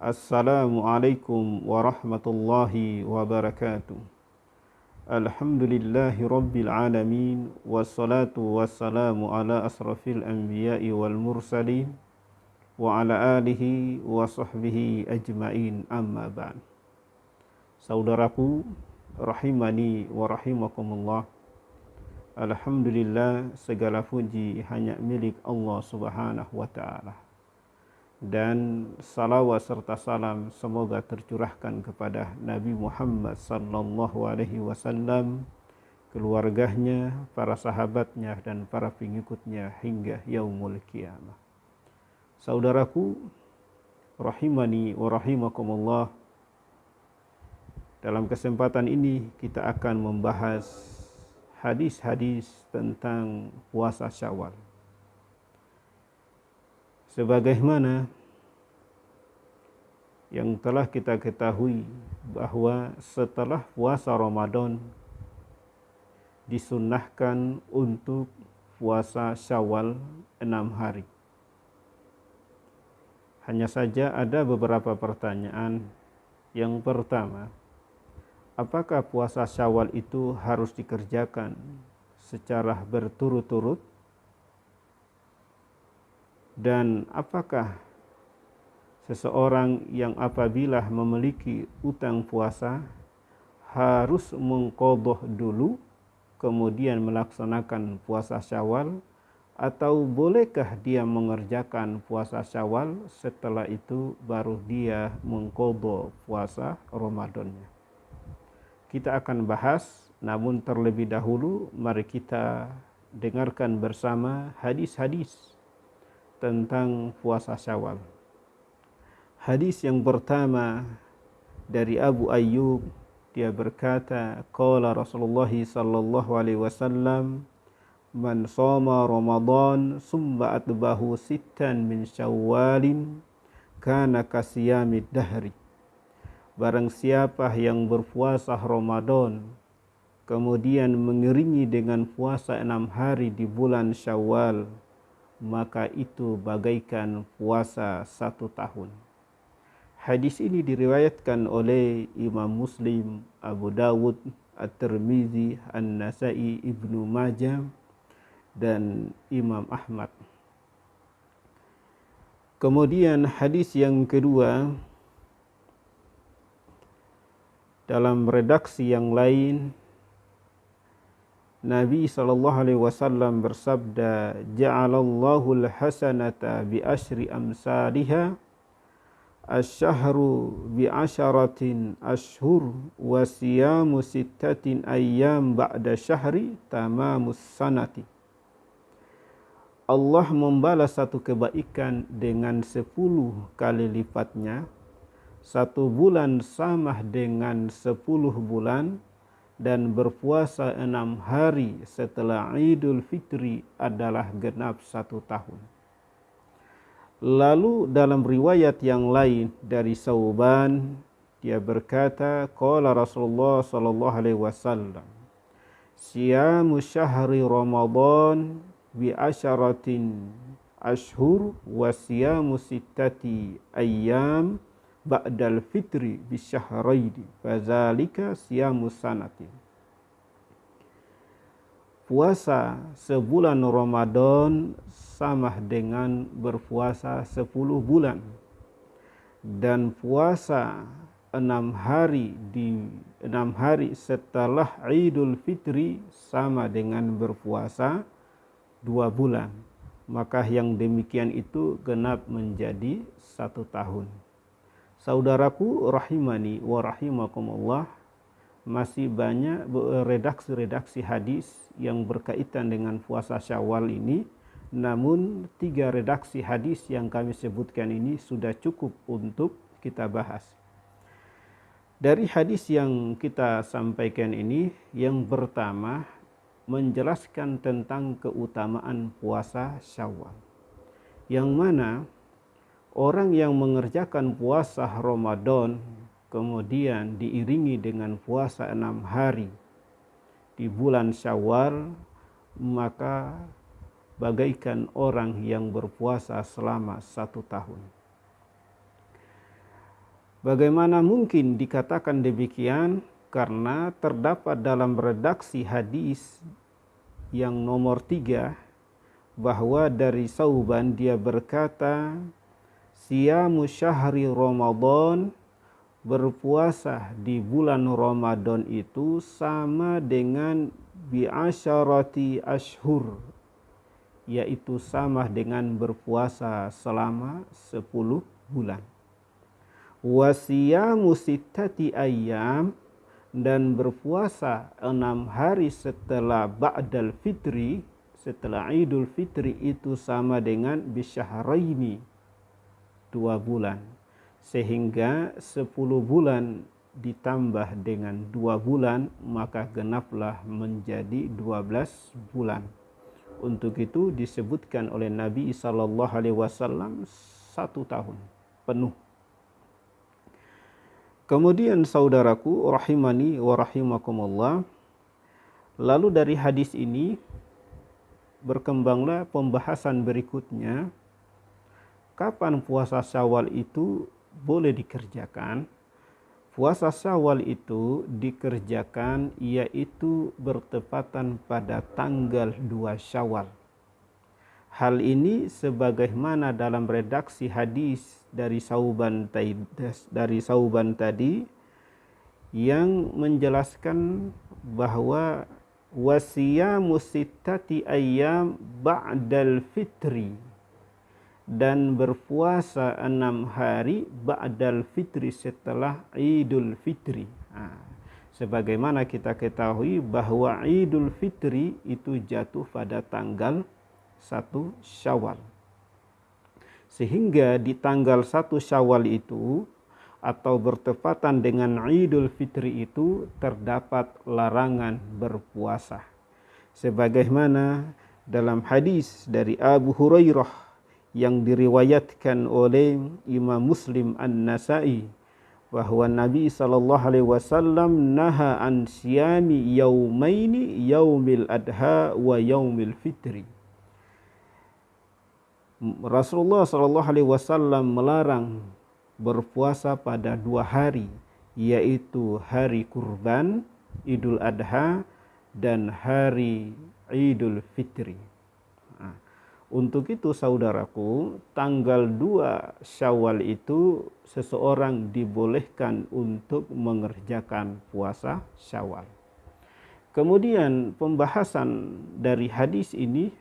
Assalamualaikum warahmatullahi wabarakatuh. Alhamdulillahi rabbil alamin. Wassalatu wassalamu ala asrafil anbiya'i wal mursalin wa ala alihi wa sahbihi ajma'in, amma ba'd. Saudaraku rahimani wa rahimakumullah, alhamdulillah, segala puji hanya milik Allah subhanahu wa ta'ala. Dan salawat serta salam semoga tercurahkan kepada Nabi Muhammad sallallahu alaihi wasallam, keluarganya, para sahabatnya, dan para pengikutnya hingga yaumul qiyamah. Saudaraku rahimani wa rahimakumullah, dalam kesempatan ini kita akan membahas hadis-hadis tentang puasa Syawal. Sebagaimana yang telah kita ketahui bahwa setelah puasa Ramadan disunnahkan untuk puasa Syawal 6 hari. Hanya saja ada beberapa pertanyaan. Yang pertama, apakah puasa Syawal itu harus dikerjakan secara berturut-turut? Dan apakah seseorang yang apabila memiliki utang puasa harus mengqadhah dulu kemudian melaksanakan puasa Syawal, atau bolehkah dia mengerjakan puasa Syawal setelah itu baru dia mengqadhah puasa Ramadannya? Kita akan bahas, namun terlebih dahulu mari kita dengarkan bersama hadis-hadis tentang puasa Syawal. Hadis yang pertama dari Abu Ayyub, dia berkata, qala Rasulullah sallallahu alaihi wasallam, man shoma Ramadan summa atbahu sittan min Syawalin kana kasiyamid dahri. Barang siapa yang berpuasa Ramadan kemudian mengiringi dengan puasa 6 hari di bulan Syawal, maka itu bagaikan puasa 1 tahun. Hadis ini diriwayatkan oleh Imam Muslim, Abu Dawud, At-Tirmizi, An-Nasai, Ibnu Majah, dan Imam Ahmad. Kemudian hadis yang kedua, dalam redaksi yang lain, Nabi SAW bersabda, ja'alallahu al-hasanata bi asyri amsalihha, asyhuru bi asyaratin ashhur, wa siyamu sittatin ayyam ba'da syahri tamamus sanati. Allah membalas satu kebaikan dengan 10 kali lipatnya. 1 bulan sama dengan 10 bulan, dan berpuasa 6 hari setelah Idul Fitri adalah genap 1 tahun. Lalu dalam riwayat yang lain dari Sauban, dia berkata, qala Rasulullah sallallahu alaihi wasallam, siyamu syahri Ramadan bi asyaratin ashhur, wa siyamu sittati ayyam ba'dal fitri bisyahraini fadzalika siyamus sanati. Puasa sebulan Ramadan sama dengan berpuasa 10 bulan, dan puasa 6 hari setelah Idul Fitri sama dengan berpuasa 2 bulan. Maka yang demikian itu genap menjadi 1 tahun. Saudaraku rahimani wa rahimakumullah, masih banyak redaksi-redaksi hadis yang berkaitan dengan puasa Syawal ini, namun 3 redaksi hadis yang kami sebutkan ini sudah cukup untuk kita bahas. Dari hadis yang kita sampaikan ini, yang pertama menjelaskan tentang keutamaan puasa Syawal, yang mana orang yang mengerjakan puasa Ramadan kemudian diiringi dengan puasa 6 hari di bulan Syawal, maka bagaikan orang yang berpuasa selama 1 tahun. Bagaimana mungkin dikatakan demikian? Karena terdapat dalam redaksi hadis yang nomor 3 bahwa dari Sauban dia berkata, siyamu syahri Ramadan, berpuasa di bulan Ramadan itu sama dengan bi'asyarati ashhur, yaitu sama dengan berpuasa selama 10 bulan. Wasiyamu sittati ayyam, dan berpuasa 6 hari setelah ba'dal fitri, setelah Idul Fitri itu sama dengan bisyahraini, 2 bulan. Sehingga 10 bulan ditambah dengan 2 bulan, maka genaplah menjadi 12 bulan. Untuk itu disebutkan oleh Nabi SAW 1 tahun penuh. Kemudian saudaraku rahimani wa rahimakumullah, lalu dari hadis ini berkembanglah pembahasan berikutnya, kapan puasa Syawal itu boleh dikerjakan. Puasa Syawal itu dikerjakan yaitu bertepatan pada tanggal 2 Syawal. Hal ini sebagaimana dalam redaksi hadis dari Sauban tadi yang menjelaskan bahwa wasiyamu sittati ayyam ba'dal fitri, dan berpuasa 6 hari ba'dal fitri, setelah Idul Fitri. Sebagaimana kita ketahui bahwa Idul Fitri itu jatuh pada tanggal 1 Syawal. Sehingga di tanggal 1 Syawal itu atau bertepatan dengan Idul Fitri itu terdapat larangan berpuasa. Sebagaimana dalam hadis dari Abu Hurairah yang diriwayatkan oleh Imam Muslim An-Nasa'i, bahwa Nabi SAW naha an siyami yaumaini, yaumil adha wa yaumil fitri. Rasulullah SAW melarang berpuasa pada 2 hari, yaitu hari kurban Idul Adha dan hari Idul Fitri. Untuk itu saudaraku, tanggal 2 Syawal itu seseorang dibolehkan untuk mengerjakan puasa Syawal. Kemudian pembahasan dari hadis ini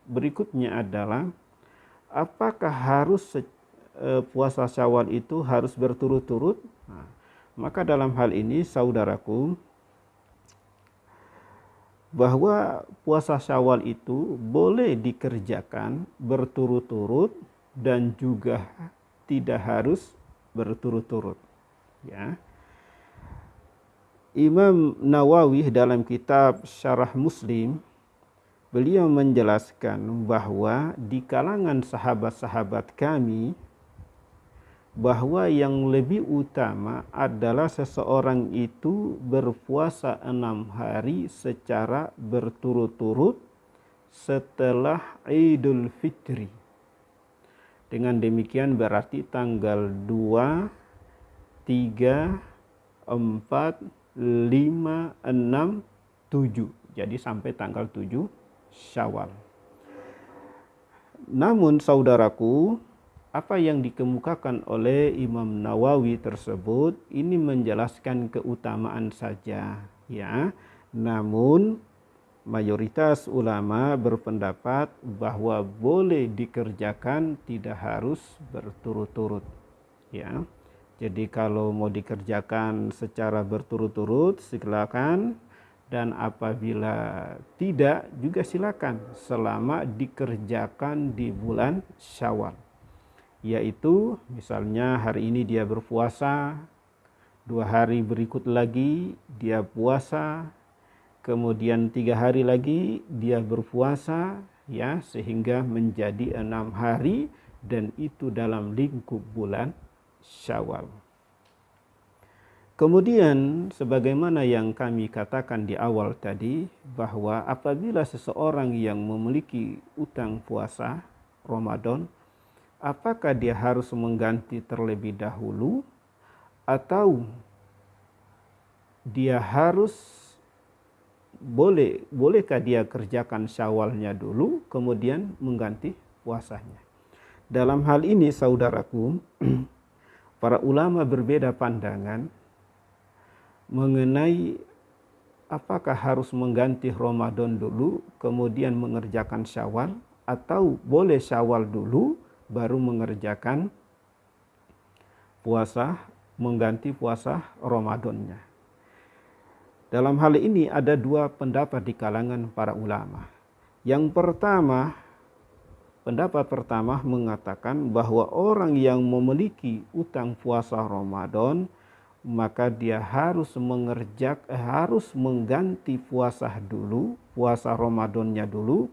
berikutnya adalah, apakah harus puasa Syawal itu harus berturut-turut? Maka dalam hal ini saudaraku, bahwa puasa Syawal itu boleh dikerjakan berturut-turut dan juga tidak harus berturut-turut. Ya. Imam Nawawi dalam kitab Syarah Muslim, beliau menjelaskan bahwa di kalangan sahabat-sahabat kami, bahwa yang lebih utama adalah seseorang itu berpuasa 6 hari secara berturut-turut setelah Idul Fitri. Dengan demikian berarti tanggal 2, 3, 4, 5, 6, 7. Jadi sampai tanggal 7 Syawal. Namun saudaraku, apa yang dikemukakan oleh Imam Nawawi tersebut ini menjelaskan keutamaan saja, ya. Namun mayoritas ulama berpendapat bahwa boleh dikerjakan, tidak harus berturut-turut, ya. Jadi kalau mau dikerjakan secara berturut-turut silakan, dan apabila tidak juga silakan, selama dikerjakan di bulan Syawal. Yaitu misalnya hari ini dia berpuasa, 2 hari berikut lagi dia puasa, kemudian 3 hari lagi dia berpuasa, ya, sehingga menjadi 6 hari, dan itu dalam lingkup bulan Syawal. Kemudian sebagaimana yang kami katakan di awal tadi, bahwa apabila seseorang yang memiliki utang puasa Ramadan, apakah dia harus mengganti terlebih dahulu atau dia harus bolehkah dia kerjakan Syawalnya dulu kemudian mengganti puasanya. Dalam hal ini saudaraku, para ulama berbeda pandangan mengenai apakah harus mengganti Ramadan dulu kemudian mengerjakan Syawal, atau boleh Syawal dulu baru mengerjakan puasa, mengganti puasa Ramadannya. Dalam hal ini ada dua pendapat di kalangan para ulama. Yang pertama, pendapat pertama mengatakan bahwa orang yang memiliki utang puasa Ramadan, maka dia harus mengganti puasa dulu, puasa Ramadannya dulu,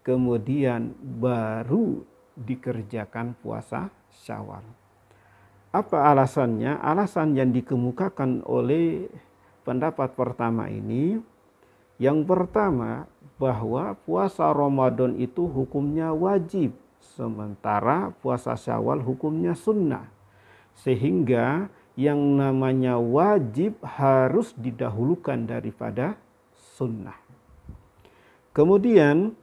kemudian baru dikerjakan puasa Syawal. Apa alasannya? Alasan yang dikemukakan oleh pendapat pertama ini, yang pertama bahwa puasa Ramadan itu hukumnya wajib, sementara puasa Syawal hukumnya sunnah. Sehingga yang namanya wajib harus didahulukan daripada sunnah. Kemudian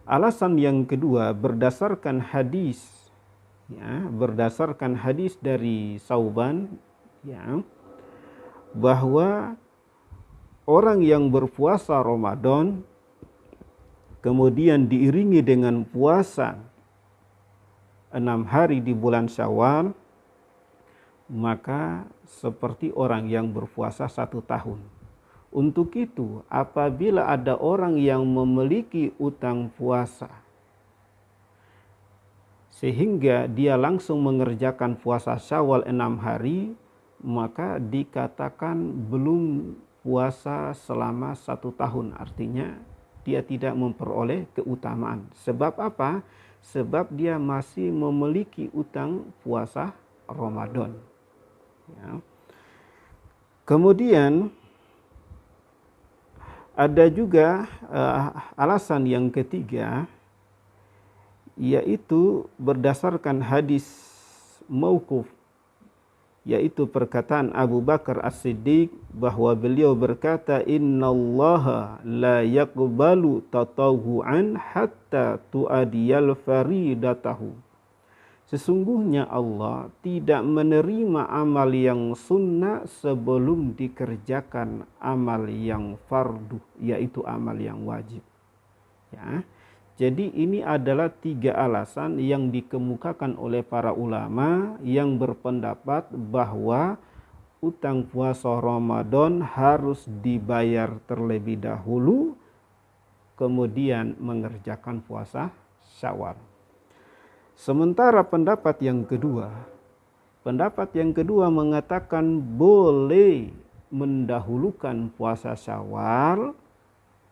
alasan yang kedua berdasarkan hadis, berdasarkan hadis dari Sauban, bahwa orang yang berpuasa Ramadan kemudian diiringi dengan puasa 6 hari di bulan Syawal, maka seperti orang yang berpuasa 1 tahun. Untuk itu, apabila ada orang yang memiliki utang puasa sehingga dia langsung mengerjakan puasa Syawal 6 hari, maka dikatakan belum puasa selama 1 tahun. Artinya dia tidak memperoleh keutamaan. Sebab apa? Sebab dia masih memiliki utang puasa Ramadan. Kemudian ada juga alasan yang ketiga, yaitu berdasarkan hadis mauquf, yaitu perkataan Abu Bakar As-Siddiq bahwa beliau berkata, innallaha la yaqbalu tatawu'an hatta tu'adiyal faridatahu. Sesungguhnya Allah tidak menerima amal yang sunnah sebelum dikerjakan amal yang fardu, yaitu amal yang wajib. Jadi ini adalah 3 alasan yang dikemukakan oleh para ulama yang berpendapat bahwa utang puasa Ramadan harus dibayar terlebih dahulu, kemudian mengerjakan puasa Syawal. Sementara pendapat yang kedua mengatakan boleh mendahulukan puasa Syawal,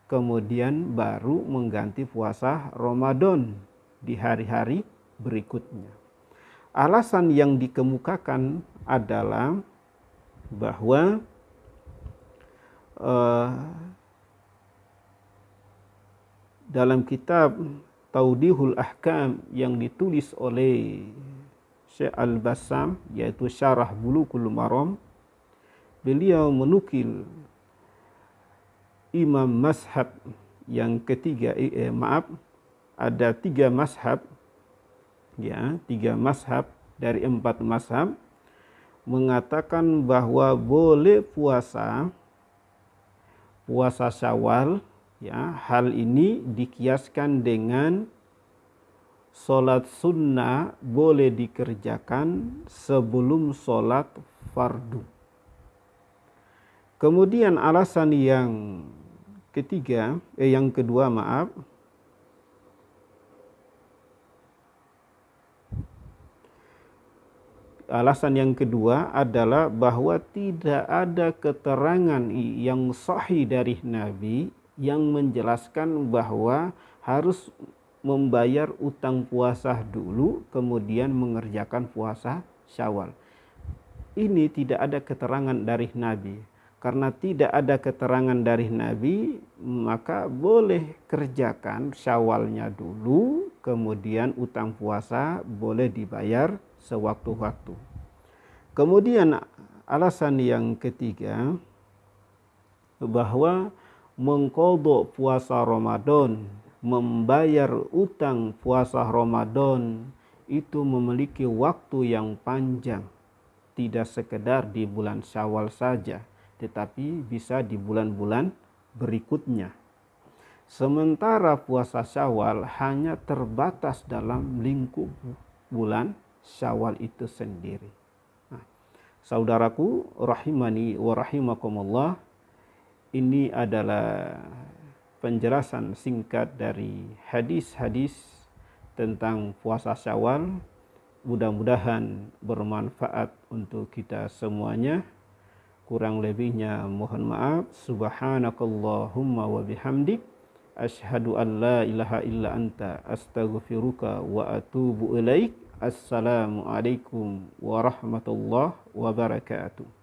kemudian baru mengganti puasa Ramadan di hari-hari berikutnya. Alasan yang dikemukakan adalah bahwa dalam kitab Taudihul Ahkam yang ditulis oleh Syekh Al-Bassam, yaitu Syarah Bulughul Maram, beliau menukil imam mazhab yang ketiga, ada 3 mazhab, 3 mazhab dari 4 mazhab mengatakan bahwa boleh puasa Syawal. Hal ini dikiaskan dengan sholat sunnah boleh dikerjakan sebelum sholat fardu. Kemudian alasan yang kedua, alasan yang kedua adalah bahwa tidak ada keterangan yang sahih dari Nabi yang menjelaskan bahwa harus membayar utang puasa dulu kemudian mengerjakan puasa Syawal. Ini tidak ada keterangan dari Nabi. Karena tidak ada keterangan dari Nabi, maka boleh kerjakan Syawalnya dulu, kemudian utang puasa boleh dibayar sewaktu-waktu. Kemudian alasan yang ketiga, bahwa mengqadha puasa Ramadan, membayar utang puasa Ramadan itu memiliki waktu yang panjang. Tidak sekedar di bulan Syawal saja, tetapi bisa di bulan-bulan berikutnya. Sementara puasa Syawal hanya terbatas dalam lingkup bulan Syawal itu sendiri. Nah, saudaraku rahimani wa rahimakumullah, ini adalah penjelasan singkat dari hadis-hadis tentang puasa Syawal. Mudah-mudahan bermanfaat untuk kita semuanya. Kurang lebihnya mohon maaf. Subhanakallahumma wa bihamdik, asyhadu an la ilaha illa anta, astaghfiruka wa atubu ilaik. Assalamualaikum warahmatullahi wabarakatuh.